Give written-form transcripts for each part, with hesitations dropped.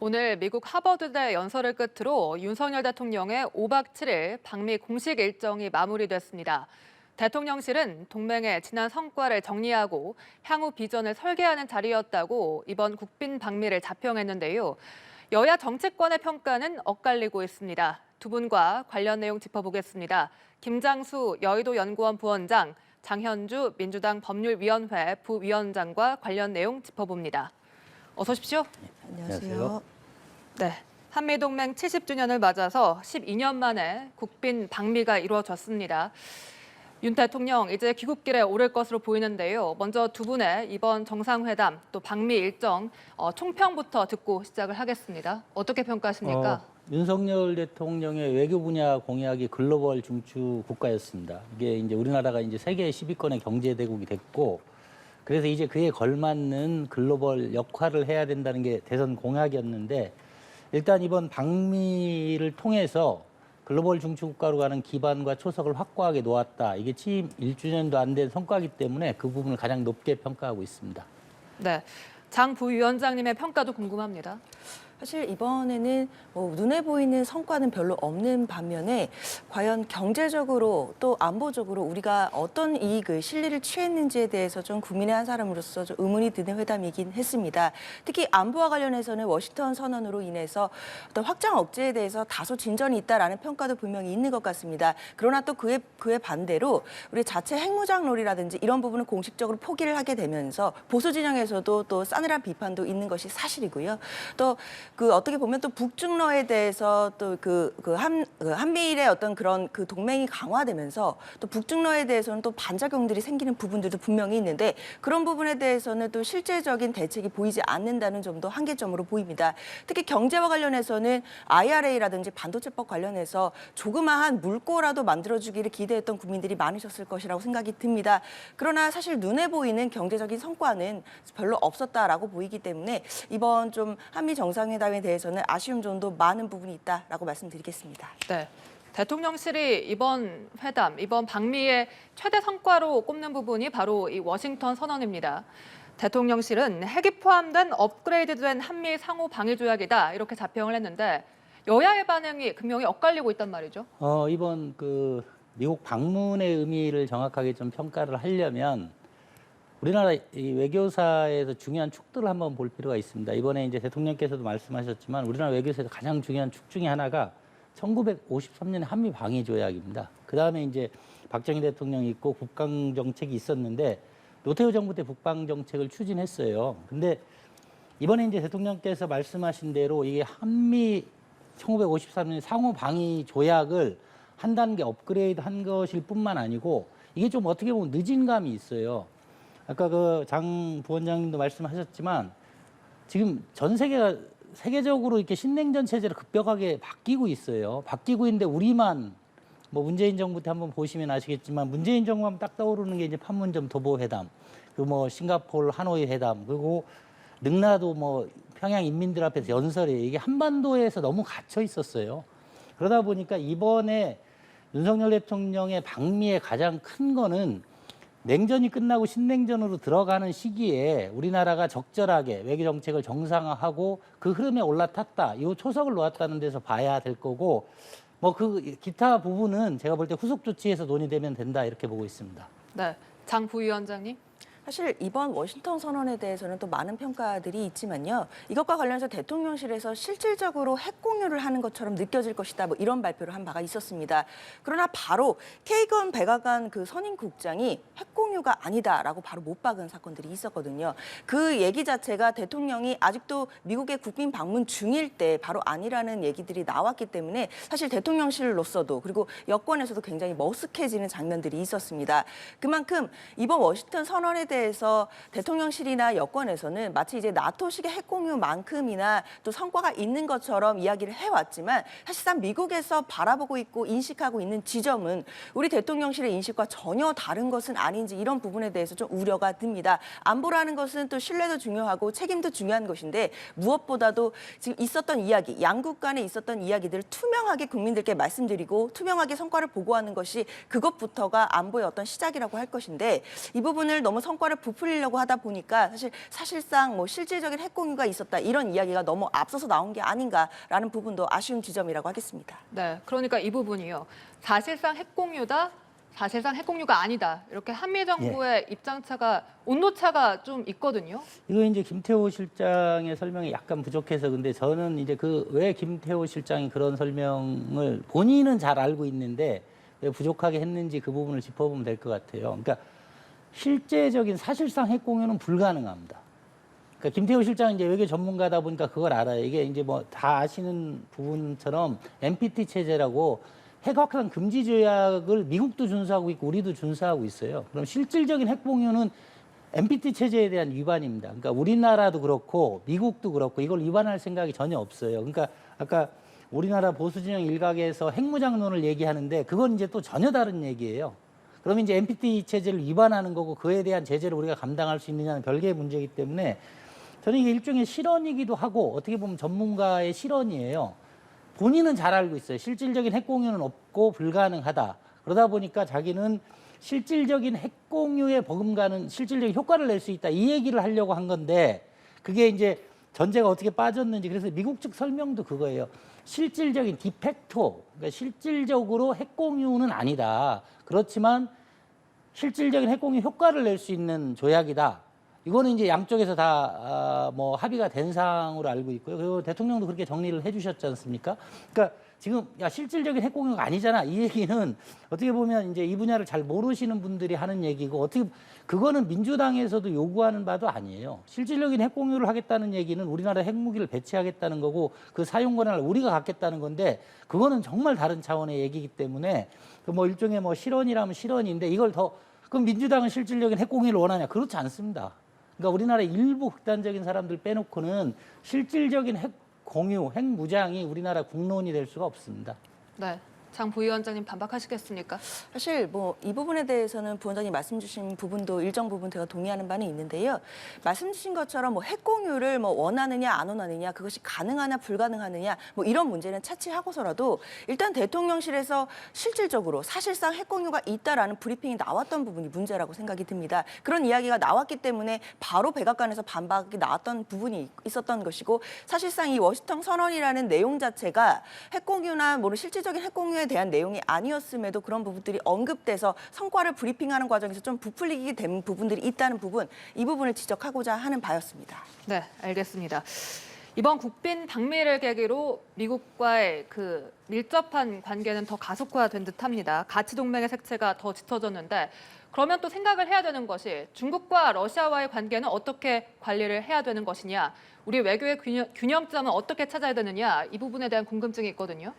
오늘 미국 하버드대 연설을 끝으로 윤석열 대통령의 5박 7일 방미 공식 일정이 마무리됐습니다. 대통령실은 동맹의 지난 성과를 정리하고 향후 비전을 설계하는 자리였다고 이번 국빈 방미를 자평했는데요. 여야 정치권의 평가는 엇갈리고 있습니다. 두 분과 관련 내용 짚어보겠습니다. 김장수 여의도 연구원 부원장, 장현주 민주당 법률위원회 부위원장과 관련 내용 짚어봅니다. 어서 오십시오. 안녕하세요. 네, 한미동맹 70주년을 맞아서 12년 만에 국빈 방미가 이루어졌습니다. 윤 대통령 이제 귀국길에 오를 것으로 보이는데요. 먼저 두 분의 이번 정상회담 또 방미 일정 총평부터 듣고 시작을 하겠습니다. 어떻게 평가하십니까? 윤석열 대통령의 외교 분야 공약이 글로벌 중추 국가였습니다. 이게 이제 우리나라가 이제 세계 10위권의 경제 대국이 됐고, 그래서 이제 그에 걸맞는 글로벌 역할을 해야 된다는 게 대선 공약이었는데, 일단 이번 방미를 통해서 글로벌 중추국가로 가는 기반과 초석을 확고하게 놓았다. 이게 취임 1주년도 안 된 성과이기 때문에 그 부분을 가장 높게 평가하고 있습니다. 네, 장 부위원장님의 평가도 궁금합니다. 사실 이번에는 눈에 보이는 성과는 별로 없는 반면에 과연 경제적으로 또 안보적으로 우리가 어떤 이익을 실리를 취했는지에 대해서 좀 국민의 한 사람으로서 좀 의문이 드는 회담이긴 했습니다. 특히 안보와 관련해서는 워싱턴 선언으로 인해서 어떤 확장 억제에 대해서 다소 진전이 있다라는 평가도 분명히 있는 것 같습니다. 그러나 또 그에 반대로 우리 자체 핵무장놀이라든지 이런 부분은 공식적으로 포기를 하게 되면서 보수 진영에서도 또 싸늘한 비판도 있는 것이 사실이고요. 또 어떻게 보면 또 북중러에 대해서 또 한미일의 어떤 그런 그 동맹이 강화되면서 또 북중러에 대해서는 또 반작용들이 생기는 부분들도 분명히 있는데 그런 부분에 대해서는 또 실제적인 대책이 보이지 않는다는 점도 한계점으로 보입니다. 특히 경제와 관련해서는 IRA라든지 반도체법 관련해서 조그마한 물꼬라도 만들어주기를 기대했던 국민들이 많으셨을 것이라고 생각이 듭니다. 그러나 사실 눈에 보이는 경제적인 성과는 별로 없었다라고 보이기 때문에 이번 좀 한미 정상회담에 대해서는 아쉬운 점도 많은 부분이 있다라고 말씀드리겠습니다. 네, 대통령실이 이번 회담, 이번 방미의 최대 성과로 꼽는 부분이 바로 이 워싱턴 선언입니다. 대통령실은 핵이 포함된 업그레이드된 한미 상호 방위 조약이다 이렇게 자평을 했는데 여야의 반응이 분명히 엇갈리고 있단 말이죠. 이번 미국 방문의 의미를 정확하게 좀 평가를 하려면 우리나라 이 외교사에서 중요한 축들을 한번 볼 필요가 있습니다. 이번에 이제 대통령께서도 말씀하셨지만 우리나라 외교사에서 가장 중요한 축 중에 하나가 1953년의 한미 방위 조약입니다. 그 다음에 이제 박정희 대통령이 있고 국방 정책이 있었는데 노태우 정부 때 국방 정책을 추진했어요. 근데 이번에 이제 대통령께서 말씀하신 대로 이게 한미 1953년 상호 방위 조약을 한 단계 업그레이드 한 것일 뿐만 아니고 이게 좀 어떻게 보면 늦은 감이 있어요. 아까 장 부원장님도 말씀하셨지만 지금 전 세계가 세계적으로 이렇게 신냉전 체제로 급격하게 바뀌고 있어요. 바뀌고 있는데 우리만 문재인 정부 때 한번 보시면 아시겠지만 문재인 정부 하면 딱 떠오르는 게 이제 판문점 도보 회담, 싱가포르 하노이 회담, 그리고 능라도 평양 인민들 앞에서 연설이에요. 이게 한반도에서 너무 갇혀 있었어요. 그러다 보니까 이번에 윤석열 대통령의 방미의 가장 큰 거는 냉전이 끝나고 신냉전으로 들어가는 시기에 우리나라가 적절하게 외교 정책을 정상화하고 그 흐름에 올라탔다. 이 초석을 놓았다는 데서 봐야 될 거고 기타 부분은 제가 볼 때 후속 조치에서 논의되면 된다 이렇게 보고 있습니다. 네, 장 부위원장님. 사실 이번 워싱턴 선언에 대해서는 또 많은 평가들이 있지만요. 이것과 관련해서 대통령실에서 실질적으로 핵 공유를 하는 것처럼 느껴질 것이다. 이런 발표를 한 바가 있었습니다. 그러나 바로 케이건 백악관 선임 국장이 핵 공유가 아니다라고 바로 못 박은 사건들이 있었거든요. 그 얘기 자체가 대통령이 아직도 미국의 국빈 방문 중일 때 바로 아니라는 얘기들이 나왔기 때문에 사실 대통령실로서도 그리고 여권에서도 굉장히 머쓱해지는 장면들이 있었습니다. 그만큼 이번 워싱턴 선언에 대해서 대통령실이나 여권에서는 마치 이제 나토식의 핵 공유만큼이나 또 성과가 있는 것처럼 이야기를 해왔지만 사실상 미국에서 바라보고 있고 인식하고 있는 지점은 우리 대통령실의 인식과 전혀 다른 것은 아닌지 이런 부분에 대해서 좀 우려가 듭니다. 안보라는 것은 또 신뢰도 중요하고 책임도 중요한 것인데 무엇보다도 지금 있었던 이야기, 양국 간에 있었던 이야기들을 투명하게 국민들께 말씀드리고 투명하게 성과를 보고하는 것이 그것부터가 안보의 어떤 시작이라고 할 것인데 이 부분을 너무 성과 성과를 부풀리려고 하다 보니까 사실상 뭐 실질적인 핵 공유가 있었다 이런 이야기가 너무 앞서서 나온 게 아닌가라는 부분도 아쉬운 지점이라고 하겠습니다. 네, 그러니까 이 부분이요. 사실상 핵 공유다, 사실상 핵 공유가 아니다. 이렇게 한미 정부의 입장차가 온도차가 좀 있거든요. 이거 이제 김태호 실장의 설명이 약간 부족해서 근데 저는 이제 그 왜 김태호 실장이 그런 설명을 본인은 잘 알고 있는데 왜 부족하게 했는지 그 부분을 짚어보면 될 것 같아요. 그러니까 실제적인 사실상 핵 공유는 불가능합니다. 그러니까 김태호 실장은 이제 외교 전문가다 보니까 그걸 알아요. 이게 이제 뭐 다 아시는 부분처럼 NPT 체제라고 핵 확산 금지 조약을 미국도 준수하고 있고 우리도 준수하고 있어요. 그럼 실질적인 핵 공유는 NPT 체제에 대한 위반입니다. 그러니까 우리나라도 그렇고 미국도 그렇고 이걸 위반할 생각이 전혀 없어요. 그러니까 아까 우리나라 보수진영 일각에서 핵무장론을 얘기하는데 그건 이제 또 전혀 다른 얘기예요. 그러면 이제 NPT 체제를 위반하는 거고 그에 대한 제재를 우리가 감당할 수 있느냐는 별개의 문제이기 때문에 저는 이게 일종의 실언이기도 하고 어떻게 보면 전문가의 실언이에요. 본인은 잘 알고 있어요. 실질적인 핵 공유는 없고 불가능하다. 그러다 보니까 자기는 실질적인 핵 공유에 버금가는 실질적인 효과를 낼 수 있다. 이 얘기를 하려고 한 건데 그게 이제 전제가 어떻게 빠졌는지 그래서 미국 측 설명도 그거예요. 실질적인 디팩토, 그러니까 실질적으로 핵 공유는 아니다. 그렇지만 실질적인 핵 공유 효과를 낼 수 있는 조약이다. 이거는 이제 양쪽에서 다 뭐 합의가 된 사항으로 알고 있고요. 그리고 대통령도 그렇게 정리를 해주셨지 않습니까? 그러니까 지금 야 실질적인 핵 공유가 아니잖아. 이 얘기는 어떻게 보면 이제 이 분야를 잘 모르시는 분들이 하는 얘기고 어떻게 그거는 민주당에서도 요구하는 바도 아니에요. 실질적인 핵 공유를 하겠다는 얘기는 우리나라 핵무기를 배치하겠다는 거고 그 사용 권한을 우리가 갖겠다는 건데 그거는 정말 다른 차원의 얘기이기 때문에 그 뭐 일종의 뭐 실언이라면 실언인데 이걸 더 그럼 민주당은 실질적인 핵 공유를 원하냐? 그렇지 않습니다. 그러니까 우리나라 일부 극단적인 사람들 빼놓고는 실질적인 핵 공유, 핵 무장이 우리나라 국론이 될 수가 없습니다. 네, 장 부위원장님 반박하시겠습니까? 사실 뭐 이 부분에 대해서는 부원장님 말씀 주신 부분도 일정 부분 제가 동의하는 바는 있는데요. 말씀 주신 것처럼 뭐 핵 공유를 뭐 원하느냐 안 원하느냐 그것이 가능하냐 불가능하느냐 뭐 이런 문제는 차치하고서라도 일단 대통령실에서 실질적으로 사실상 핵 공유가 있다라는 브리핑이 나왔던 부분이 문제라고 생각이 듭니다. 그런 이야기가 나왔기 때문에 바로 백악관에서 반박이 나왔던 부분이 있었던 것이고 사실상 이 워싱턴 선언이라는 내용 자체가 핵 공유나 뭐 실질적인 핵 공유에 대한 내용이 아니었음에도 그런 부분들이 언급돼서 성과를 브리핑하는 과정에서 좀 부풀리게 된 부분들이 있다는 부분, 이 부분을 지적하고자 하는 바였습니다. 네, 알겠습니다. 이번 국빈 방미를 계기로 미국과의 그 밀접한 관계는 더 가속화된 듯합니다. 가치 동맹의 색채가 더 짙어졌는데 그러면 또 생각을 해야 되는 것이 중국과 러시아와의 관계는 어떻게 관리를 해야 되는 것이냐, 우리 외교의 균형점은 어떻게 찾아야 되느냐 이 부분에 대한 궁금증이 있거든요.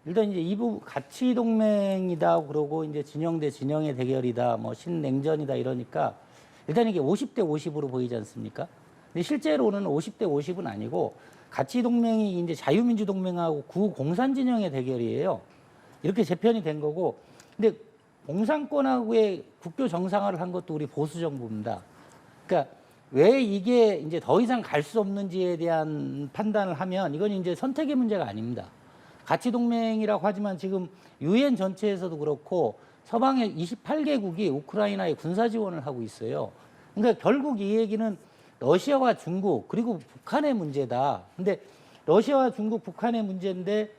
일단 이제 이부 가치 동맹이다 그러고 이제 진영 대 진영의 대결이다, 뭐 신냉전이다 이러니까 일단 이게 50대 50으로 보이지 않습니까? 근데 실제로는 50대 50은 아니고 가치 동맹이 이제 자유민주 동맹하고 구공산 진영의 대결이에요. 이렇게 재편이 된 거고, 근데 공산권하고의 국교 정상화를 한 것도 우리 보수 정부입니다. 그러니까 왜 이게 이제 더 이상 갈 수 없는지에 대한 판단을 하면 이건 이제 선택의 문제가 아닙니다. 가치 동맹이라고 하지만 지금 유엔 전체에서도 그렇고 서방의 28개국이 우크라이나에 군사 지원을 하고 있어요. 그러니까 결국 이 얘기는 러시아와 중국 그리고 북한의 문제다. 근데 러시아와 중국, 북한의 문제인데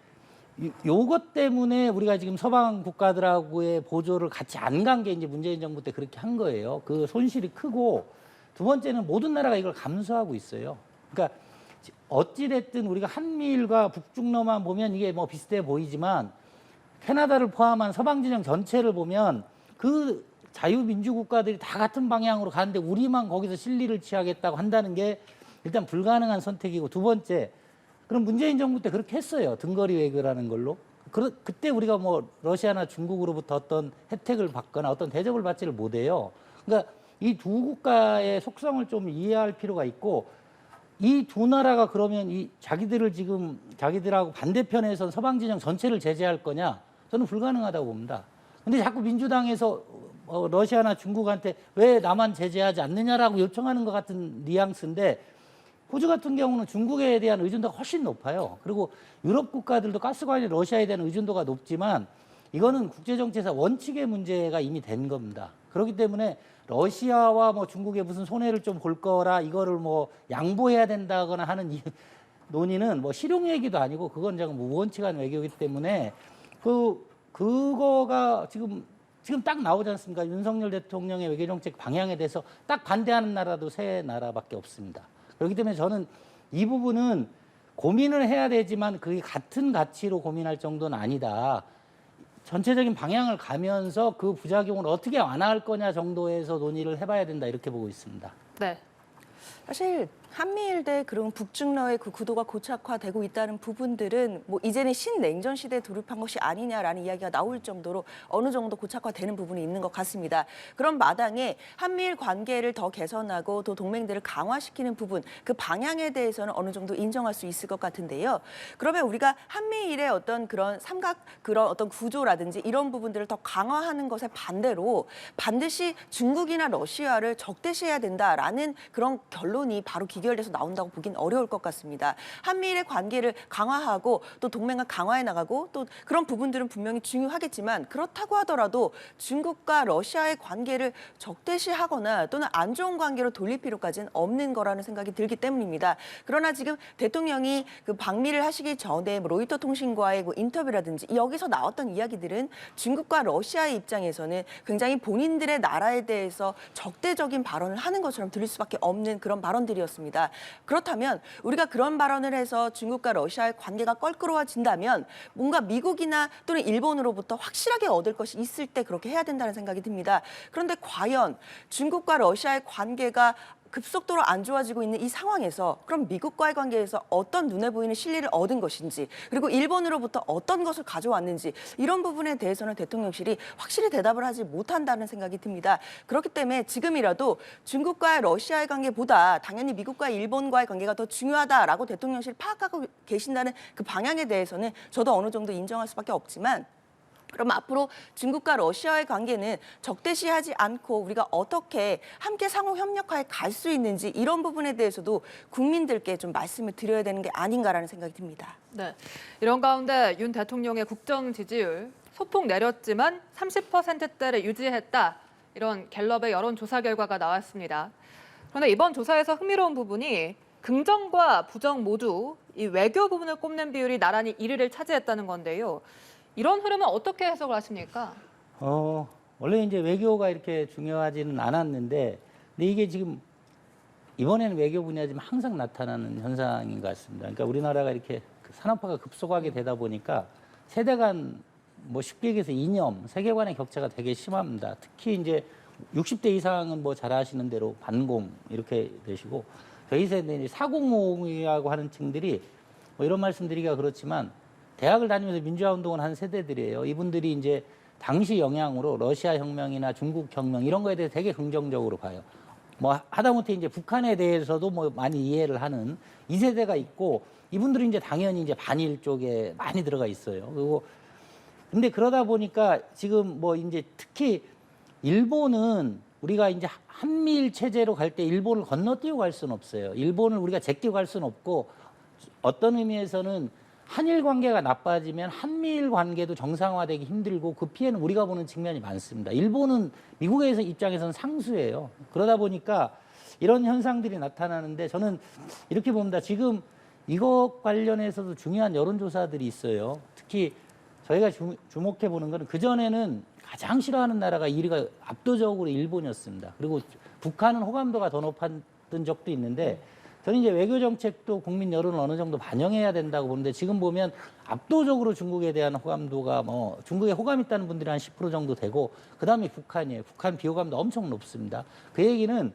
요것 때문에 우리가 지금 서방 국가들하고의 보조를 같이 안 간 게 이제 문재인 정부 때 그렇게 한 거예요. 그 손실이 크고 두 번째는 모든 나라가 이걸 감수하고 있어요. 그러니까 어찌됐든 우리가 한미일과 북중러만 보면 이게 뭐 비슷해 보이지만 캐나다를 포함한 서방 진영 전체를 보면 그 자유민주국가들이 다 같은 방향으로 가는데 우리만 거기서 실리를 취하겠다고 한다는 게 일단 불가능한 선택이고, 두 번째, 그럼 문재인 정부 때 그렇게 했어요. 등거리 외교라는 걸로. 그때 우리가 뭐 러시아나 중국으로부터 어떤 혜택을 받거나 어떤 대접을 받지를 못해요. 그러니까 이 두 국가의 속성을 좀 이해할 필요가 있고, 이 두 나라가 그러면 이 자기들을 지금 자기들하고 반대편에선 서방 진영 전체를 제재할 거냐? 저는 불가능하다고 봅니다. 근데 자꾸 민주당에서 러시아나 중국한테 왜 나만 제재하지 않느냐라고 요청하는 것 같은 뉘앙스인데, 호주 같은 경우는 중국에 대한 의존도가 훨씬 높아요. 그리고 유럽 국가들도 가스관리 러시아에 대한 의존도가 높지만 이거는 국제정치에서 원칙의 문제가 이미 된 겁니다. 그렇기 때문에 러시아와 뭐 중국에 무슨 손해를 좀 볼 거라 이거를 뭐 양보해야 된다거나 하는 이 논의는 뭐 실용 얘기도 아니고 그건 정말 무원칙한 외교이기 때문에 그거가 지금 딱 나오지 않습니까? 윤석열 대통령의 외교정책 방향에 대해서 딱 반대하는 나라도 세 나라밖에 없습니다. 그렇기 때문에 저는 이 부분은 고민을 해야 되지만 그게 같은 가치로 고민할 정도는 아니다. 전체적인 방향을 가면서 그 부작용을 어떻게 완화할 거냐 정도에서 논의를 해봐야 된다 이렇게 보고 있습니다. 네. 사실 한미일 대 그런 북중러의 그 구도가 고착화되고 있다는 부분들은 뭐 이제는 신냉전 시대에 돌입한 것이 아니냐라는 이야기가 나올 정도로 어느 정도 고착화되는 부분이 있는 것 같습니다. 그런 마당에 한미일 관계를 더 개선하고 또 동맹들을 강화시키는 부분, 그 방향에 대해서는 어느 정도 인정할 수 있을 것 같은데요. 그러면 우리가 한미일의 어떤 그런 그런 어떤 구조라든지 이런 부분들을 더 강화하는 것에 반대로 반드시 중국이나 러시아를 적대시해야 된다라는 그런 결론이 바로 기결돼서 나온다고 보긴 어려울 것 같습니다. 한미일의 관계를 강화하고 또 동맹을 강화해 나가고 또 그런 부분들은 분명히 중요하겠지만 그렇다고 하더라도 중국과 러시아의 관계를 적대시하거나 또는 안 좋은 관계로 돌릴 필요까지는 없는 거라는 생각이 들기 때문입니다. 그러나 지금 대통령이 그 방미를 하시기 전에 뭐 로이터 통신과의 그 인터뷰라든지 여기서 나왔던 이야기들은 중국과 러시아의 입장에서는 굉장히 본인들의 나라에 대해서 적대적인 발언을 하는 것처럼 들릴 수밖에 없는 그런 발언들이었습니다. 그렇다면 우리가 그런 발언을 해서 중국과 러시아의 관계가 껄끄러워진다면 뭔가 미국이나 또는 일본으로부터 확실하게 얻을 것이 있을 때 그렇게 해야 된다는 생각이 듭니다. 그런데 과연 중국과 러시아의 관계가 급속도로 안 좋아지고 있는 이 상황에서 그럼 미국과의 관계에서 어떤 눈에 보이는 실리를 얻은 것인지 그리고 일본으로부터 어떤 것을 가져왔는지 이런 부분에 대해서는 대통령실이 확실히 대답을 하지 못한다는 생각이 듭니다. 그렇기 때문에 지금이라도 중국과 러시아의 관계보다 당연히 미국과 일본과의 관계가 더 중요하다라고 대통령실이 파악하고 계신다는 그 방향에 대해서는 저도 어느 정도 인정할 수밖에 없지만 그럼 앞으로 중국과 러시아의 관계는 적대시하지 않고 우리가 어떻게 함께 상호 협력하에 갈 수 있는지 이런 부분에 대해서도 국민들께 좀 말씀을 드려야 되는 게 아닌가라는 생각이 듭니다. 네. 이런 가운데 윤 대통령의 국정 지지율 소폭 내렸지만 30%대를 유지했다. 이런 갤럽의 여론조사 결과가 나왔습니다. 그런데 이번 조사에서 흥미로운 부분이 긍정과 부정 모두 이 외교 부분을 꼽는 비율이 나란히 1위를 차지했다는 건데요. 이런 흐름은 어떻게 해석을 하십니까? 원래 이제 외교가 이렇게 중요하지는 않았는데, 근데 이게 지금 이번에는 외교 분야지만 항상 나타나는 현상인 것 같습니다. 그러니까 우리나라가 이렇게 산업화가 급속하게 되다 보니까 세대 간 뭐 쉽게 얘기해서 이념, 세계관의 격차가 되게 심합니다. 특히 이제 60대 이상은 뭐 잘 아시는 대로 반공 이렇게 되시고 저희 세대는 4050이라고 하는 층들이 뭐 이런 말씀드리기가 그렇지만 대학을 다니면서 민주화 운동을 한 세대들이에요. 이분들이 이제 당시 영향으로 러시아 혁명이나 중국 혁명 이런 거에 대해서 되게 긍정적으로 봐요. 뭐 하다못해 이제 북한에 대해서도 뭐 많이 이해를 하는 이 세대가 있고 이분들은 이제 당연히 이제 반일 쪽에 많이 들어가 있어요. 그리고 근데 그러다 보니까 지금 뭐 이제 특히 일본은 우리가 이제 한미일 체제로 갈 때 일본을 건너뛰고 갈 수는 없어요. 일본을 우리가 제끼고 갈 수는 없고 어떤 의미에서는 한일 관계가 나빠지면 한미일 관계도 정상화되기 힘들고 그 피해는 우리가 보는 측면이 많습니다. 일본은 미국의 입장에서는 상수예요. 그러다 보니까 이런 현상들이 나타나는데 저는 이렇게 봅니다. 지금 이것 관련해서도 중요한 여론조사들이 있어요. 특히 저희가 주목해 보는 거는 그전에는 가장 싫어하는 나라가 1위가 압도적으로 일본이었습니다. 그리고 북한은 호감도가 더 높았던 적도 있는데 저는 이제 외교 정책도 국민 여론을 어느 정도 반영해야 된다고 보는데 지금 보면 압도적으로 중국에 대한 호감도가 뭐 중국에 호감 있다는 분들이 한 10% 정도 되고 그다음에 북한이에요. 북한 비호감도 엄청 높습니다. 그 얘기는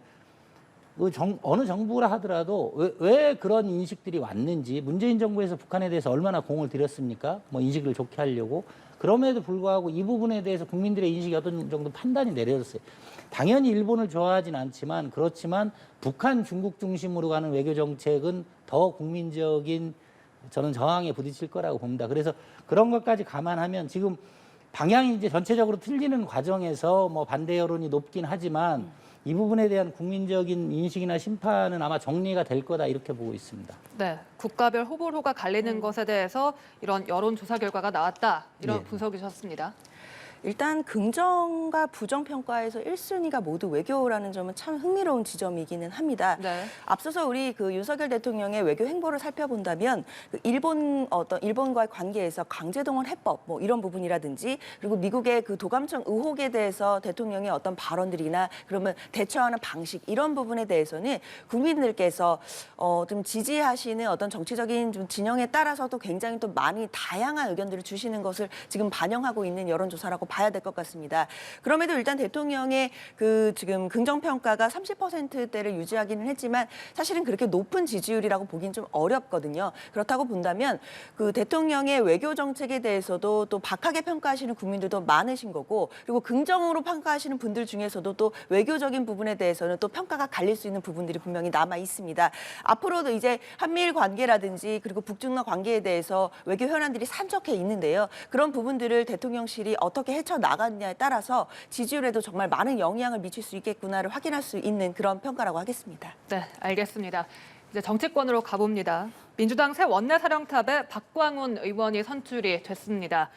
어느 정부라 하더라도 왜 그런 인식들이 왔는지 문재인 정부에서 북한에 대해서 얼마나 공을 들였습니까? 뭐 인식을 좋게 하려고. 그럼에도 불구하고 이 부분에 대해서 국민들의 인식이 어떤 정도 판단이 내려졌어요. 당연히 일본을 좋아하진 않지만 그렇지만 북한, 중국 중심으로 가는 외교 정책은 더 국민적인 저는 저항에 부딪힐 거라고 봅니다. 그래서 그런 것까지 감안하면 지금 방향이 이제 전체적으로 틀리는 과정에서 뭐 반대 여론이 높긴 하지만 이 부분에 대한 국민적인 인식이나 심판은 아마 정리가 될 거다 이렇게 보고 있습니다. 네, 국가별 후보로가 갈리는 것에 대해서 이런 여론조사 결과가 나왔다. 이런 예. 분석이셨습니다. 일단 긍정과 부정 평가에서 1순위가 모두 외교라는 점은 참 흥미로운 지점이기는 합니다. 네. 앞서서 우리 그 윤석열 대통령의 외교 행보를 살펴본다면 그 일본과의 관계에서 강제동원 해법 뭐 이런 부분이라든지 그리고 미국의 그 도감청 의혹에 대해서 대통령의 어떤 발언들이나 그러면 대처하는 방식 이런 부분에 대해서는 국민들께서 좀 지지하시는 어떤 정치적인 좀 진영에 따라서도 굉장히 또 많이 다양한 의견들을 주시는 것을 지금 반영하고 있는 여론조사라고 봐야 될 것 같습니다. 그럼에도 일단 대통령의 그 지금 긍정평가가 30%대를 유지하기는 했지만 사실은 그렇게 높은 지지율이라고 보긴 좀 어렵거든요. 그렇다고 본다면 그 대통령의 외교 정책에 대해서도 또 박하게 평가하시는 국민들도 많으신 거고 그리고 긍정으로 평가하시는 분들 중에서도 또 외교적인 부분에 대해서는 또 평가가 갈릴 수 있는 부분들이 분명히 남아 있습니다. 앞으로도 이제 한미일 관계라든지 그리고 북중러 관계에 대해서 외교 현안들이 산적해 있는데요. 그런 부분들을 대통령실이 어떻게 헤쳐나갔냐에 따라서 지지율에도 정말 많은 영향을 미칠 수 있겠구나를 확인할 수 있는 그런 평가라고 하겠습니다. 네, 알겠습니다. 이제 정치권으로 가봅니다. 민주당 새 원내사령탑에 박광훈 의원이 선출이 됐습니다.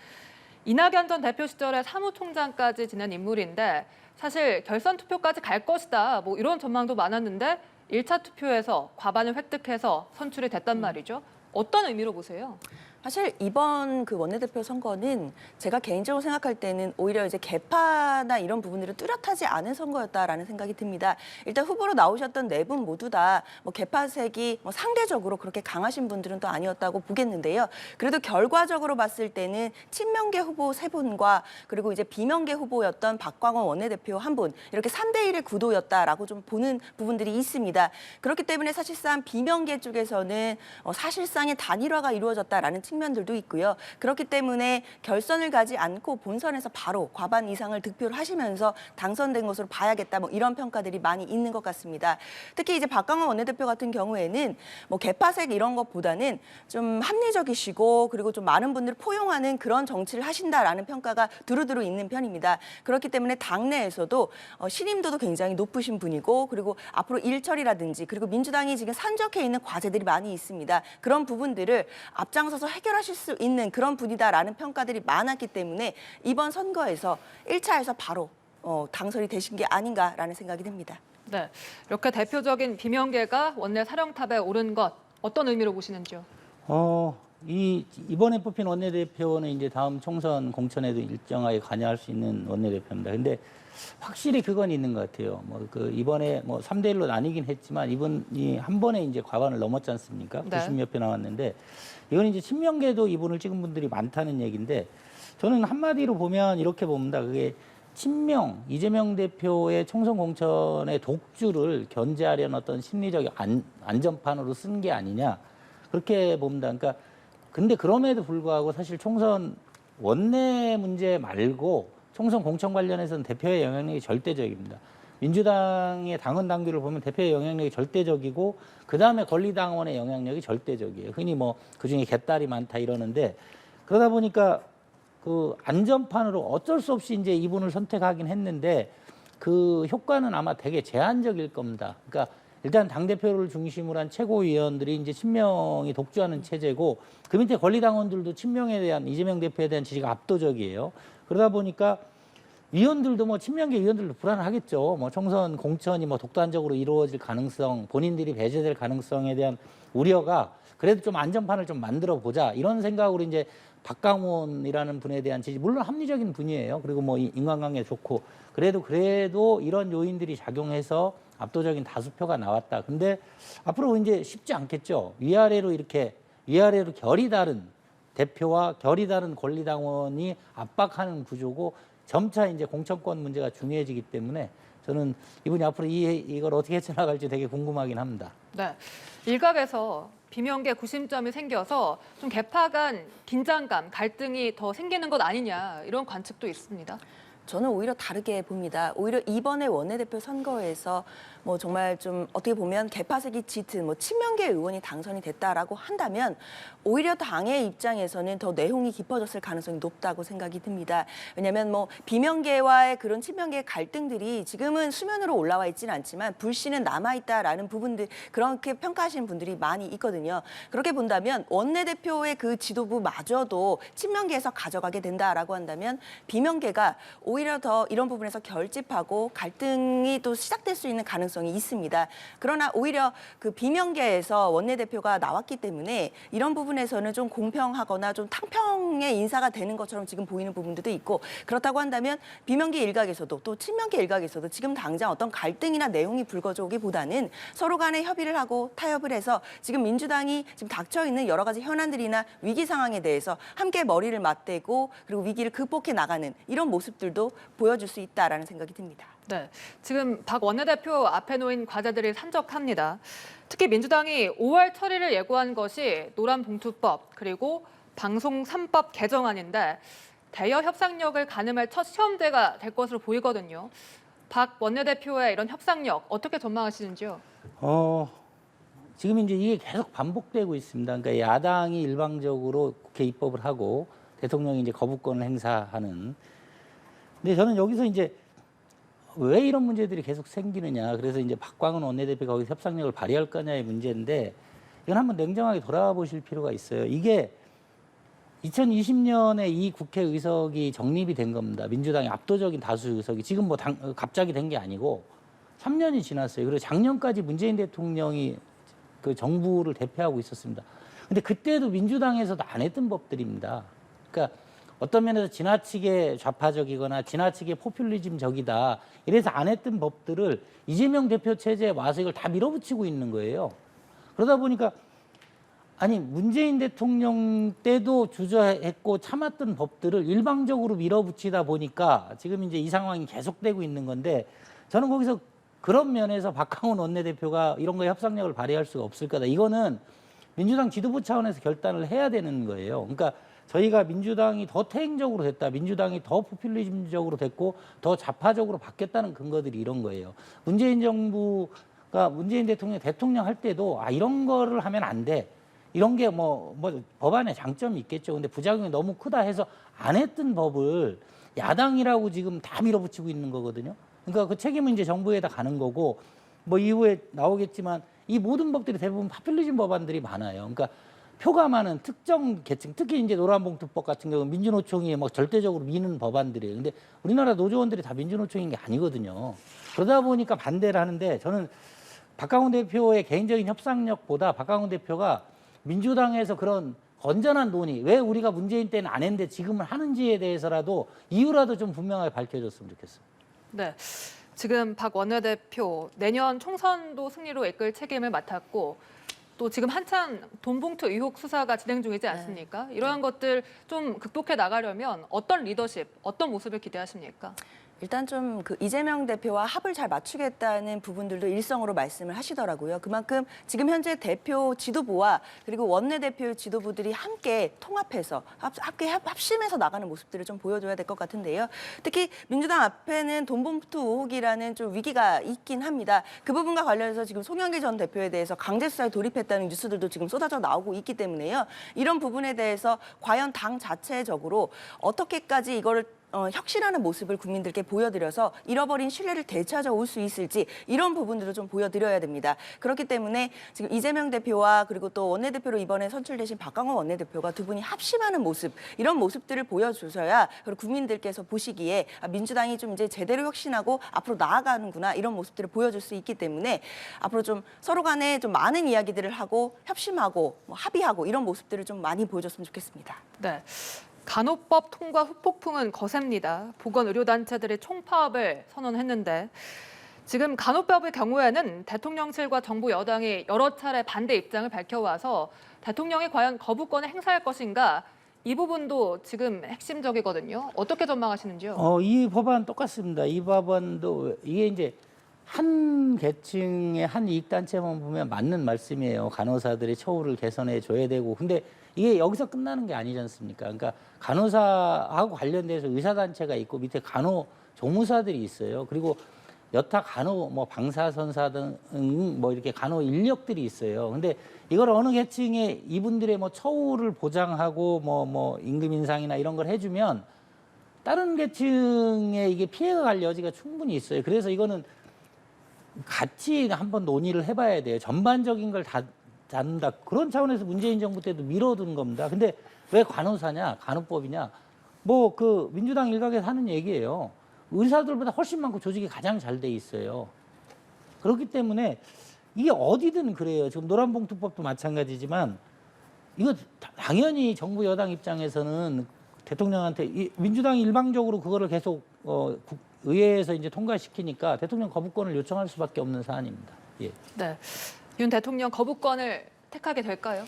이낙연 전 대표 시절에 사무총장까지 지낸 인물인데 사실 결선 투표까지 갈 것이다 뭐 이런 전망도 많았는데 1차 투표에서 과반을 획득해서 선출이 됐단 말이죠. 어떤 의미로 보세요? 사실 이번 그 원내대표 선거는 제가 개인적으로 생각할 때는 오히려 이제 개파나 이런 부분들을 뚜렷하지 않은 선거였다라는 생각이 듭니다. 일단 후보로 나오셨던 네 분 모두 다 뭐 개파색이 뭐 상대적으로 그렇게 강하신 분들은 또 아니었다고 보겠는데요. 그래도 결과적으로 봤을 때는 친명계 후보 세 분과 그리고 이제 비명계 후보였던 박광원 원내대표 한 분 이렇게 3대1의 구도였다라고 좀 보는 부분들이 있습니다. 그렇기 때문에 사실상 비명계 쪽에서는 사실상의 단일화가 이루어졌다라는 측면들도 있고요. 그렇기 때문에 결선을 가지 않고 본선에서 바로 과반 이상을 득표를 하시면서 당선된 것으로 봐야겠다. 뭐 이런 평가들이 많이 있는 것 같습니다. 특히 이제 박광원 원내대표 같은 경우에는 뭐 개파색 이런 것보다는 좀 합리적이시고 그리고 좀 많은 분들을 포용하는 그런 정치를 하신다라는 평가가 두루두루 있는 편입니다. 그렇기 때문에 당내에서도 신임도도 굉장히 높으신 분이고 그리고 앞으로 일처리라든지 그리고 민주당이 지금 산적해 있는 과제들이 많이 있습니다. 그런 부분들을 앞장서서 해결하실 수 있는 그런 분이다라는 평가들이 많았기 때문에 이번 선거에서 1차에서 바로 당선이 되신 게 아닌가라는 생각이 듭니다. 네, 이렇게 대표적인 비명계가 원내 사령탑에 오른 것 어떤 의미로 보시는지요? 이번에 뽑힌 원내대표는 이제 다음 총선 공천에도 일정하게 관여할 수 있는 원내대표입니다. 근데 확실히 그건 있는 것 같아요. 이번에 3대1로 나뉘긴 했지만 이분이 한 번에 이제 과반을 넘었지 않습니까? 네. 90몇 표 나왔는데 이건 이제 친명계도 이분을 찍은 분들이 많다는 얘기인데 저는 한마디로 보면 이렇게 봅니다. 그게 친명, 이재명 대표의 총선 공천의 독주를 견제하려는 어떤 심리적 안전판으로 쓴 게 아니냐. 그렇게 봅니다. 그러니까 근데 그럼에도 불구하고 사실 총선 원내 문제 말고 총선 공천 관련해서는 대표의 영향력이 절대적입니다. 민주당의 당원 당규를 보면 대표의 영향력이 절대적이고 그다음에 권리당원의 영향력이 절대적이에요. 흔히 뭐 그중에 개딸이 많다 이러는데 그러다 보니까 그 안전판으로 어쩔 수 없이 이제 이분을 선택하긴 했는데 그 효과는 아마 되게 제한적일 겁니다. 그러니까 일단 당대표를 중심으로 한 최고위원들이 이제 친명이 독주하는 체제고 그 밑에 권리당원들도 친명에 대한 이재명 대표에 대한 지지가 압도적이에요. 그러다 보니까 위원들도 뭐 친명계 위원들도 불안하겠죠. 뭐 총선 공천이 뭐 독단적으로 이루어질 가능성, 본인들이 배제될 가능성에 대한 우려가 그래도 좀 안전판을 좀 만들어 보자 이런 생각으로 이제 박광원이라는 분에 대한 지지 물론 합리적인 분이에요. 그리고 뭐 인간관계 좋고 그래도 이런 요인들이 작용해서 압도적인 다수표가 나왔다. 근데 앞으로 이제 쉽지 않겠죠. 위아래로 결이 다른 대표와 결이 다른 권리당원이 압박하는 구조고 점차 이제 공천권 문제가 중요해지기 때문에 저는 이분이 앞으로 이걸 어떻게 헤쳐나갈지 되게 궁금하긴 합니다. 네, 일각에서 비명계 구심점이 생겨서 좀 개파 간 긴장감, 갈등이 더 생기는 것 아니냐 이런 관측도 있습니다. 저는 오히려 다르게 봅니다. 오히려 이번에 원내대표 선거에서 뭐 정말 좀 어떻게 보면 개파색이 짙은 뭐 친명계 의원이 당선이 됐다라고 한다면 오히려 당의 입장에서는 더 내홍이 깊어졌을 가능성이 높다고 생각이 듭니다. 왜냐하면 뭐 비명계와의 그런 친명계의 갈등들이 지금은 수면으로 올라와 있지는 않지만 불씨는 남아있다라는 부분들 그렇게 평가하시는 분들이 많이 있거든요. 그렇게 본다면 원내대표의 그 지도부마저도 친명계에서 가져가게 된다라고 한다면 비명계가 오히려 더 이런 부분에서 결집하고 갈등이 또 시작될 수 있는 가능성이 있습니다. 그러나 오히려 그 비명계에서 원내대표가 나왔기 때문에 이런 부분에서는 좀 공평하거나 좀 탕평의 인사가 되는 것처럼 지금 보이는 부분들도 있고 그렇다고 한다면 비명계 일각에서도 또 친명계 일각에서도 지금 당장 어떤 갈등이나 내용이 불거져 오기보다는 서로 간에 협의를 하고 타협을 해서 지금 민주당이 지금 닥쳐 있는 여러 가지 현안들이나 위기 상황에 대해서 함께 머리를 맞대고 그리고 위기를 극복해 나가는 이런 모습들도 보여줄 수 있다라는 생각이 듭니다. 네, 지금 박 원내대표 앞에 놓인 과제들이 산적합니다. 특히 민주당이 5월 처리를 예고한 것이 노란봉투법 그리고 방송 3법 개정안인데 대여 협상력을 가늠할 첫 시험대가 될 것으로 보이거든요. 박 원내대표의 이런 협상력 어떻게 전망하시는지요? 지금 이제 이게 계속 반복되고 있습니다. 그러니까 야당이 일방적으로 국회 입법을 하고 대통령이 이제 거부권을 행사하는. 근데 저는 여기서 이제 왜 이런 문제들이 계속 생기느냐. 그래서 이제 박광훈 원내대표가 거기서 협상력을 발휘할 거냐의 문제인데 이건 한번 냉정하게 돌아보실 필요가 있어요. 이게 2020년에 이 국회의석이 정립이 된 겁니다. 민주당의 압도적인 다수 의석이 지금 뭐 갑자기 된 게 아니고 3년이 지났어요. 그리고 작년까지 문재인 대통령이 그 정부를 대표하고 있었습니다. 근데 그때도 민주당에서도 안 했던 법들입니다. 그러니까 어떤 면에서 지나치게 좌파적이거나 지나치게 포퓰리즘적이다. 이래서 안 했던 법들을 이재명 대표 체제에 와서 이걸 다 밀어붙이고 있는 거예요. 그러다 보니까 아니 문재인 대통령 때도 주저했고 참았던 법들을 일방적으로 밀어붙이다 보니까 지금 이제 이 상황이 계속되고 있는 건데 저는 거기서 그런 면에서 박광훈 원내대표가 이런 거에 협상력을 발휘할 수가 없을 거다. 이거는 민주당 지도부 차원에서 결단을 해야 되는 거예요. 그러니까 저희가 민주당이 더 퇴행적으로 됐다. 민주당이 더 포퓰리즘적으로 됐고 더 좌파적으로 바뀌었다는 근거들이 이런 거예요. 문재인 정부가 문재인 대통령 할 때도 이런 거를 하면 안 돼. 이런 게 뭐 법안에 장점이 있겠죠. 근데 부작용이 너무 크다 해서 안 했던 법을 야당이라고 지금 다 밀어붙이고 있는 거거든요. 그러니까 그 책임은 이제 정부에다 가는 거고 뭐 이후에 나오겠지만 이 모든 법들이 대부분 파퓰리즘 법안들이 많아요. 그러니까 표가 많은 특정 계층, 특히 이제 노란봉투법 같은 경우는 민주노총이 뭐 절대적으로 미는 법안들이에요. 근데 우리나라 노조원들이 다 민주노총인 게 아니거든요. 그러다 보니까 반대를 하는데 저는 박광훈 대표의 개인적인 협상력보다 박광훈 대표가 민주당에서 그런 건전한 논의, 왜 우리가 문재인 때는 안 했는데 지금은 하는지에 대해서라도 이유라도 좀 분명하게 밝혀줬으면 좋겠어요. 네, 지금 박 원내대표 내년 총선도 승리로 이끌 책임을 맡았고 또 지금 한창 돈봉투 의혹 수사가 진행 중이지 않습니까? 이러한 것들 좀 극복해 나가려면 어떤 리더십, 어떤 모습을 기대하십니까? 일단 좀 그 이재명 대표와 합을 잘 맞추겠다는 부분들도 일성으로 말씀을 하시더라고요. 그만큼 지금 현재 대표 지도부와 그리고 원내대표 지도부들이 함께 통합해서 함께 합심해서 나가는 모습들을 좀 보여줘야 될 것 같은데요. 특히 민주당 앞에는 돈봉투 의혹이라는 좀 위기가 있긴 합니다. 그 부분과 관련해서 지금 송영길 전 대표에 대해서 강제 수사에 돌입했다는 뉴스들도 지금 쏟아져 나오고 있기 때문에요. 이런 부분에 대해서 과연 당 자체적으로 어떻게까지 이거를 혁신하는 모습을 국민들께 보여드려서 잃어버린 신뢰를 되찾아올 수 있을지 이런 부분들을 좀 보여드려야 됩니다. 그렇기 때문에 지금 이재명 대표와 그리고 또 원내대표로 이번에 선출되신 박광원 원내대표가 두 분이 합심하는 모습 이런 모습들을 보여주셔야 그리고 국민들께서 보시기에 민주당이 좀 이제 제대로 혁신하고 앞으로 나아가는구나 이런 모습들을 보여줄 수 있기 때문에 앞으로 좀 서로 간에 좀 많은 이야기들을 하고 협심하고 합의하고 이런 모습들을 좀 많이 보여줬으면 좋겠습니다. 네. 간호법 통과 후폭풍은 거셉니다. 보건의료단체들이 총파업을 선언했는데 지금 간호법의 경우에는 대통령실과 정부 여당이 여러 차례 반대 입장을 밝혀와서 대통령이 과연 거부권을 행사할 것인가 이 부분도 지금 핵심적이거든요. 어떻게 전망하시는지요? 이 법안 똑같습니다. 이 법안도 이게 이제 한 계층의 한 이익단체만 보면 맞는 말씀이에요. 간호사들의 처우를 개선해 줘야 되고. 근데 이게 여기서 끝나는 게 아니지 않습니까? 그러니까 간호사하고 관련돼서 의사단체가 있고 밑에 간호조무사들이 있어요. 그리고 여타 간호 뭐 방사선사 등 뭐 이렇게 간호 인력들이 있어요. 근데 이걸 어느 계층에 이분들의 뭐 처우를 보장하고 뭐 임금 인상이나 이런 걸 해주면 다른 계층에 이게 피해가 갈 여지가 충분히 있어요. 그래서 이거는 같이 한번 논의를 해봐야 돼요. 전반적인 걸 다 잡는다. 그런 차원에서 문재인 정부 때도 미뤄둔 겁니다. 근데 왜 간호사냐, 간호법이냐? 뭐 그 민주당 일각에서 하는 얘기예요. 의사들보다 훨씬 많고 조직이 가장 잘 돼 있어요. 그렇기 때문에 이게 어디든 그래요. 지금 노란봉투법도 마찬가지지만 이거 당연히 정부 여당 입장에서는 대통령한테 민주당이 일방적으로 그거를 계속 의회에서 이제 통과시키니까 대통령 거부권을 요청할 수밖에 없는 사안입니다. 예. 네. 윤 대통령 거부권을 택하게 될까요?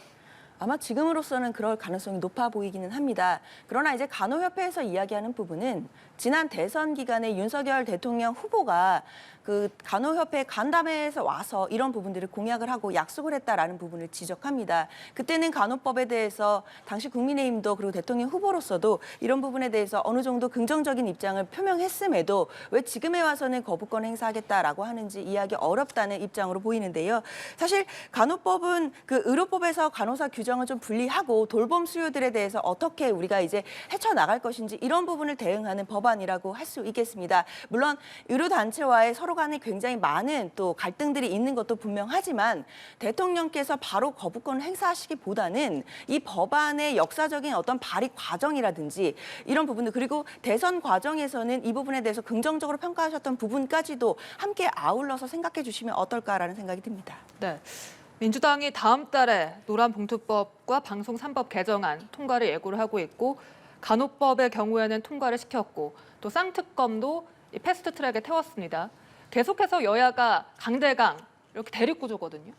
아마 지금으로서는 그럴 가능성이 높아 보이기는 합니다. 그러나 이제 간호협회에서 이야기하는 부분은 지난 대선 기간에 윤석열 대통령 후보가 그 간호협회 간담회에서 와서 이런 부분들을 공약을 하고 약속을 했다라는 부분을 지적합니다. 그때는 간호법에 대해서 당시 국민의힘도 그리고 대통령 후보로서도 이런 부분에 대해서 어느 정도 긍정적인 입장을 표명했음에도 왜 지금에 와서는 거부권 행사하겠다라고 하는지 이해하기 어렵다는 입장으로 보이는데요. 사실 간호법은 그 의료법에서 간호사 규정을 좀 분리하고 돌봄 수요들에 대해서 어떻게 우리가 이제 헤쳐나갈 것인지 이런 부분을 대응하는 법안이라고 할 수 있겠습니다. 물론 의료단체와의 서로 간에 굉장히 많은 또 갈등들이 있는 것도 분명하지만 대통령께서 바로 거부권을 행사하시기보다는 이 법안의 역사적인 어떤 발의 과정이라든지 이런 부분들 그리고 대선 과정에서는 이 부분에 대해서 긍정적으로 평가하셨던 부분까지도 함께 아울러서 생각해 주시면 어떨까라는 생각이 듭니다. 네. 민주당이 다음 달에 노란봉투법과 방송 3법 개정안 통과를 예고를 하고 있고 간호법의 경우에는 통과를 시켰고 또 쌍특검도 이 패스트트랙에 태웠습니다. 계속해서 여야가 강대강 이렇게 대립구조거든요.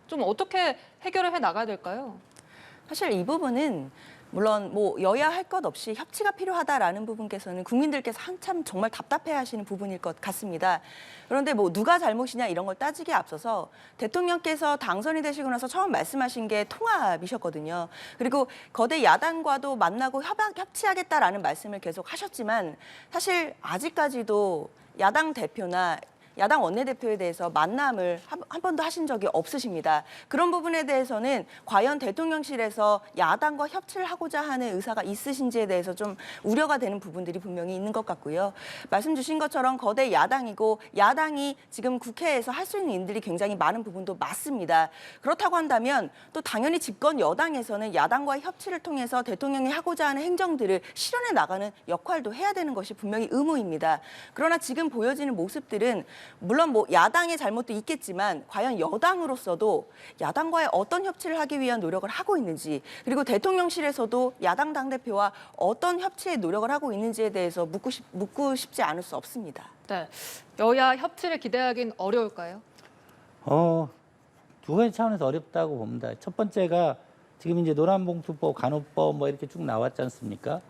좀 어떻게 해결을 해 나가야 될까요? 사실 이 부분은 물론 뭐 여야 할 것 없이 협치가 필요하다라는 부분께서는 국민들께서 한참 정말 답답해하시는 부분일 것 같습니다. 그런데 뭐 누가 잘못이냐 이런 걸 따지기에 앞서서 대통령께서 당선이 되시고 나서 처음 말씀하신 게 통합이셨거든요. 그리고 거대 야당과도 만나고 협치하겠다라는 말씀을 계속 하셨지만 사실 아직까지도 야당 대표나 야당 원내대표에 대해서 만남을 한 번도 하신 적이 없으십니다. 그런 부분에 대해서는 과연 대통령실에서 야당과 협치를 하고자 하는 의사가 있으신지에 대해서 좀 우려가 되는 부분들이 분명히 있는 것 같고요. 말씀 주신 것처럼 거대 야당이고 야당이 지금 국회에서 할 수 있는 일들이 굉장히 많은 부분도 맞습니다. 그렇다고 한다면 또 당연히 집권 여당에서는 야당과의 협치를 통해서 대통령이 하고자 하는 행정들을 실현해 나가는 역할도 해야 되는 것이 분명히 의무입니다. 그러나 지금 보여지는 모습들은 물론 뭐 야당의 잘못도 있겠지만 과연 여당으로서도 야당과의 어떤 협치를 하기 위한 노력을 하고 있는지 그리고 대통령실에서도 야당 당대표와 어떤 협치의 노력을 하고 있는지에 대해서 묻고 싶지 않을 수 없습니다. 네. 여야 협치를 기대하긴 어려울까요? 두 가지 차원에서 어렵다고 봅니다. 첫 번째가 지금 이제 노란봉투법, 간호법 뭐 이렇게 쭉 나왔지 않습니까?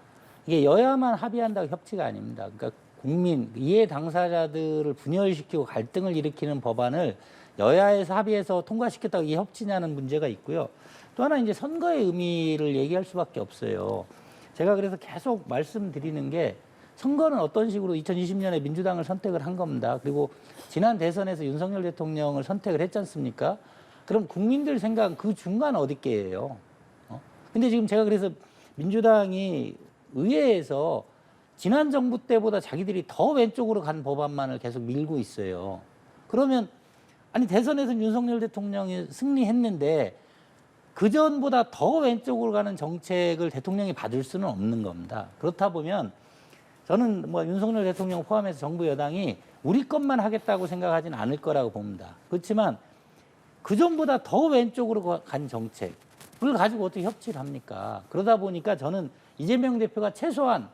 이게 여야만 합의한다고 협치가 아닙니다. 그러니까 국민, 이해 당사자들을 분열시키고 갈등을 일으키는 법안을 여야에서 합의해서 통과시켰다고 이게 협치냐는 문제가 있고요. 또 하나 이제 선거의 의미를 얘기할 수밖에 없어요. 제가 그래서 계속 말씀드리는 게 선거는 어떤 식으로 2020년에 민주당을 선택을 한 겁니다. 그리고 지난 대선에서 윤석열 대통령을 선택을 했지 않습니까? 그럼 국민들 생각은 그 중간 어디께예요? 근데 지금 제가 그래서 민주당이 의회에서 지난 정부 때보다 자기들이 더 왼쪽으로 간 법안만을 계속 밀고 있어요. 그러면 아니 대선에서는 윤석열 대통령이 승리했는데 그전보다 더 왼쪽으로 가는 정책을 대통령이 받을 수는 없는 겁니다. 그렇다 보면 저는 뭐 윤석열 대통령 포함해서 정부 여당이 우리 것만 하겠다고 생각하지는 않을 거라고 봅니다. 그렇지만 그전보다 더 왼쪽으로 간 정책을 가지고 어떻게 협치를 합니까? 그러다 보니까 저는 이재명 대표가 최소한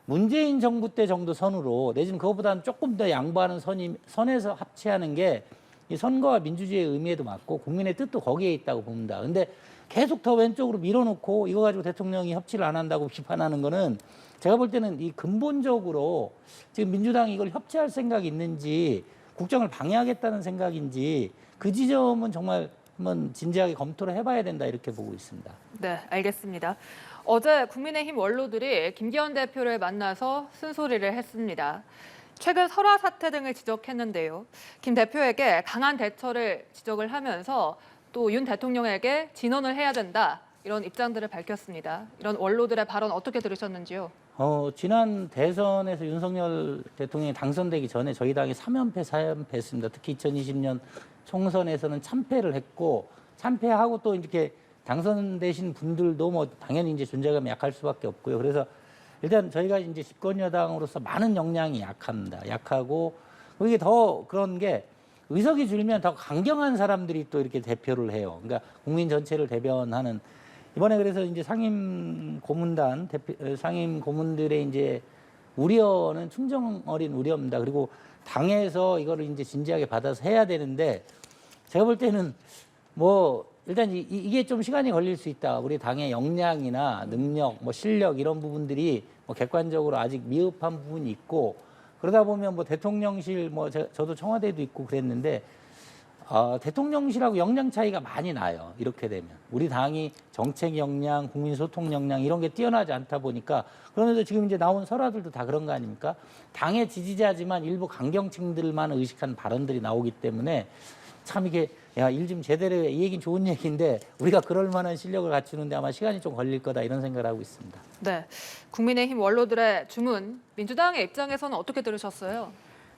문재인 정부 때 정도 선으로 내지는 그것보다는 조금 더 양보하는 선에서 합치하는 게 이 선거와 민주주의의 의미에도 맞고 국민의 뜻도 거기에 있다고 봅니다. 근데 계속 더 왼쪽으로 밀어놓고 이거 가지고 대통령이 협치를 안 한다고 비판하는 거는 제가 볼 때는 이 근본적으로 지금 민주당이 이걸 협치할 생각이 있는지 국정을 방해하겠다는 생각인지 그 지점은 정말 한번 진지하게 검토를 해봐야 된다 이렇게 보고 있습니다. 네, 알겠습니다. 어제 국민의힘 원로들이 김기현 대표를 만나서 쓴소리를 했습니다. 최근 설화 사태 등을 지적했는데요. 김 대표에게 강한 대처를 지적을 하면서 또 윤 대통령에게 진언을 해야 된다. 이런 입장들을 밝혔습니다. 이런 원로들의 발언 어떻게 들으셨는지요? 지난 대선에서 윤석열 대통령이 당선되기 전에 저희 당이 3연패, 4연패했습니다. 특히 2020년 총선에서는 참패를 했고, 참패하고 또 이렇게 당선되신 분들도 뭐 당연히 이제 존재감이 약할 수밖에 없고요. 그래서 일단 저희가 이제 집권 여당으로서 많은 역량이 약합니다. 약하고, 이게 더 그런 게 의석이 줄면 더 강경한 사람들이 또 이렇게 대표를 해요. 그러니까 국민 전체를 대변하는. 이번에 그래서 이제 상임 고문단 상임 고문들의 이제 우려는 충정 어린 우려입니다. 그리고 당에서 이거를 이제 진지하게 받아서 해야 되는데, 제가 볼 때는 뭐 일단 이게 좀 시간이 걸릴 수 있다. 우리 당의 역량이나 능력, 뭐 실력 이런 부분들이 뭐 객관적으로 아직 미흡한 부분이 있고, 그러다 보면 뭐 대통령실 뭐 저도 청와대도 있고 그랬는데, 대통령실하고 역량 차이가 많이 나요. 이렇게 되면 우리 당이 정책 역량, 국민 소통 역량 이런 게 뛰어나지 않다 보니까, 그러면서 지금 이제 나온 설화들도 다 그런 거 아닙니까? 당의 지지자지만 일부 강경층들만 의식한 발언들이 나오기 때문에 참 이게 일 좀 제대로 해. 이 얘기는 좋은 얘기인데 우리가 그럴 만한 실력을 갖추는데 아마 시간이 좀 걸릴 거다 이런 생각을 하고 있습니다. 네, 국민의힘 원로들의 주문, 민주당의 입장에서는 어떻게 들으셨어요?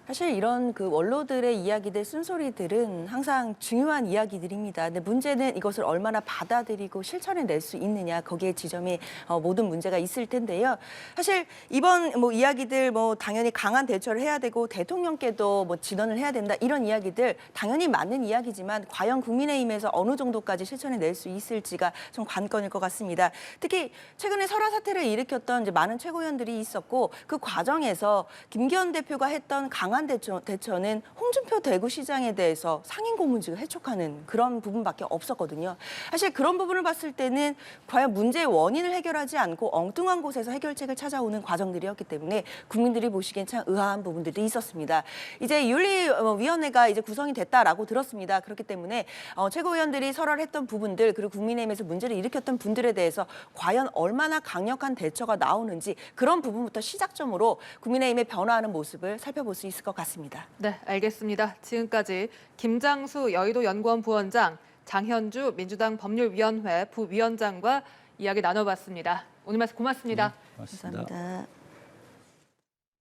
사실 이런 그 원로들의 이야기들, 쓴소리들은 항상 중요한 이야기들입니다. 근데 문제는 이것을 얼마나 받아들이고 실천해 낼 수 있느냐, 거기에 지점이 모든 문제가 있을 텐데요. 사실 이번 뭐 이야기들 뭐 당연히 강한 대처를 해야 되고 대통령께도 뭐 진언을 해야 된다, 이런 이야기들 당연히 맞는 이야기지만 과연 국민의힘에서 어느 정도까지 실천해 낼 수 있을지가 좀 관건일 것 같습니다. 특히 최근에 설화 사태를 일으켰던 이제 많은 최고위원들이 있었고, 그 과정에서 김기현 대표가 했던 강한 대처는 홍준표 대구시장에 대해서 상임고문직을 해촉하는 그런 부분밖에 없었거든요. 사실 그런 부분을 봤을 때는 과연 문제의 원인을 해결하지 않고 엉뚱한 곳에서 해결책을 찾아오는 과정들이었기 때문에 국민들이 보시기엔 참 의아한 부분들이 있었습니다. 이제 윤리위원회가 이제 구성이 됐다라고 들었습니다. 그렇기 때문에 최고위원들이 설화를 했던 부분들, 그리고 국민의힘에서 문제를 일으켰던 분들에 대해서 과연 얼마나 강력한 대처가 나오는지, 그런 부분부터 시작점으로 국민의힘의 변화하는 모습을 살펴볼 수 있을 것 같습니다. 네, 알겠습니다. 지금까지 김장수 여의도연구원 부원장, 장현주 민주당 법률위원회 부위원장과 이야기 나눠봤습니다. 오늘 말씀 고맙습니다. 고맙습니다. 감사합니다.